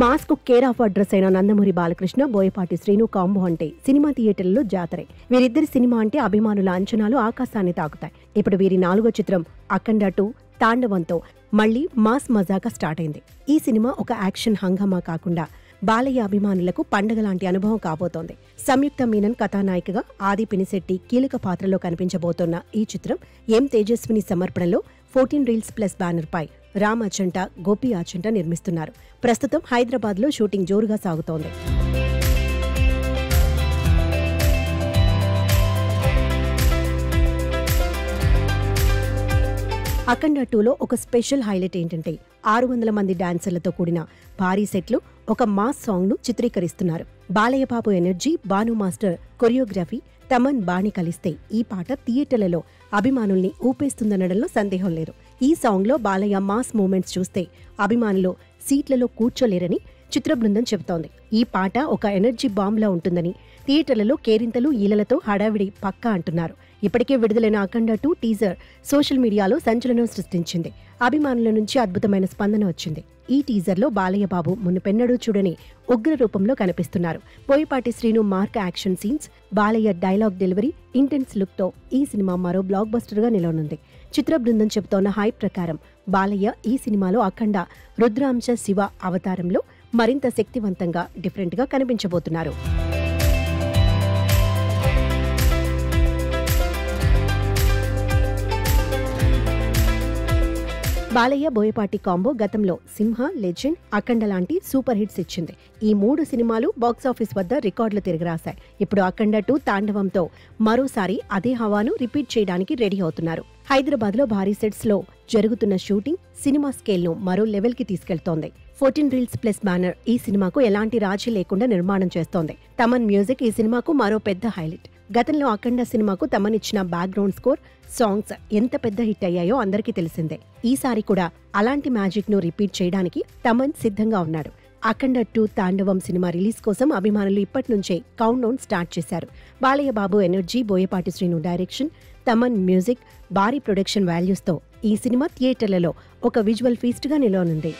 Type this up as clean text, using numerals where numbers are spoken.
Mass కు care of address అయిన Nandamuri Balakrishna, Boyapati Srinu combo అంటే సినిమా థియేటర్లలో జాతరే. వీరిద్దరి సినిమా అంటే అభిమానుల అంచనాలు ఆకాశాన్ని తాకుతాయి. ఇప్పుడు వీరి 4వ చిత్రం అఖండ 2 తాండవంతో మళ్లీ మాస్ మజాగా స్టార్ట్ అయింది. ఈ సినిమా ఒక యాక్షన్ హంగామా కాకుండా బాలయ్య అభిమానులకు పండగ లాంటి అనుభవం కాబోతోంది. సంయుక్త మీనన్ కథానాయికగా, ఆది పినిశెట్టి కీలక పాత్రలో కనిపించబోతోన్న ఈ చిత్రం ఎం తేజస్విని సమర్పణలో 14 రీల్స్ ప్లస్ బ్యానర్ పై రామ్ అచంట, గోపి అచంట నిర్మిస్తున్నారు. ప్రస్తుతం హైదరాబాద్ లో షూటింగ్ జోరుగా సాగుతోంది. అఖండ 2లో ఒక స్పెషల్ హైలైట్ ఏంటంటే 600 మంది డాన్సర్లతో కూడిన భారీ సెట్లు ఒక మాస్ సాంగ్ ను చిత్రీకరిస్తున్నారు. Balayya Babu energy, Bhanu master choreography, Thaman బాణి కలిస్తే ఈ పాట థియేటర్లలో అభిమానుల్ని ఊపేస్తుందనడంలో సందేహం లేదు. ఈ సాంగ్ లో బాలయ్య మాస్ మూమెంట్స్ చూస్తే అభిమానులు సీట్లలో కూర్చోలేరని చిత్ర బృందం చెబుతోంది. ఈ పాట ఒక ఎనర్జీ బాంబ్లా ఉంటుందని, థియేటర్లలో కేరింతలు, ఈలలతో హడావిడి పక్కా అంటున్నారు. ఇప్పటికే విడుదలైన అఖండ 2 టీజర్ సోషల్ మీడియాలో సంచలనం సృష్టించింది. అభిమానుల నుంచి అద్భుతమైన స్పందన వచ్చింది. ఈ టీజర్లో బాలయ్య బాబు మునుపెన్నడూ చూడని ఉగ్ర రూపంలో కనిపిస్తున్నారు. Boyapati Srinu mark action scenes, Balayya dialogue delivery, intense look తో ఈ సినిమా మరో బ్లాక్ బస్టర్ గా నిలవనుంది. చిత్ర బృందం చెబుతోన్న హైప్ ప్రకారం బాలయ్య ఈ సినిమాలో అఖండ రుద్రాంశ శివ అవతారంలో మరింత శక్తివంతంగా, డిఫరెంట్ గా కనిపించబోతున్నారు. బాలయ్య బోయపాటి కాంబో గతంలో సింహ, లెజెండ్, అఖండ లాంటి సూపర్ హిట్స్ ఇచ్చింది. ఈ 3 సినిమాలు బాక్సాఫీస్ వద్ద రికార్డులు తిరగరాశాయి. ఇప్పుడు అఖండ 2 తాండవంతో మరోసారి అదే హవాను రిపీట్ చేయడానికి రెడీ అవుతున్నారు. హైదరాబాద్ లో భారీ సెట్స్ లో జరుగుతున్న షూటింగ్ సినిమా స్కేల్ ను మరో లెవెల్ కి తీసుకెళ్తోంది. 14 రీల్స్ ప్లస్ బ్యానర్ ఈ సినిమాకు ఎలాంటి రాజీ లేకుండా నిర్మాణం చేస్తోంది. తమన్ మ్యూజిక్ ఈ సినిమాకు మరో పెద్ద హైలైట్. గతంలో అఖండ సినిమాకు తమన్ ఇచ్చిన బ్యాక్గ్రౌండ్ స్కోర్, సాంగ్స్ ఎంత పెద్ద హిట్ అయ్యాయో అందరికీ తెలిసిందే. ఈసారి కూడా అలాంటి మ్యాజిక్ ను రిపీట్ చేయడానికి తమన్ సిద్ధంగా ఉన్నాడు. అఖండ 2 తాండవం సినిమా రిలీజ్ కోసం అభిమానులు ఇప్పటి నుంచే కౌంట్ డౌన్ స్టార్ట్ చేశారు. Balayya Babu energy, Boyapati Srinu direction, Thaman music, భారీ ప్రొడక్షన్ వాల్యూస్ తో ఈ సినిమా థియేటర్లలో ఒక విజువల్ ఫీస్ట్ గా నిలవనుంది.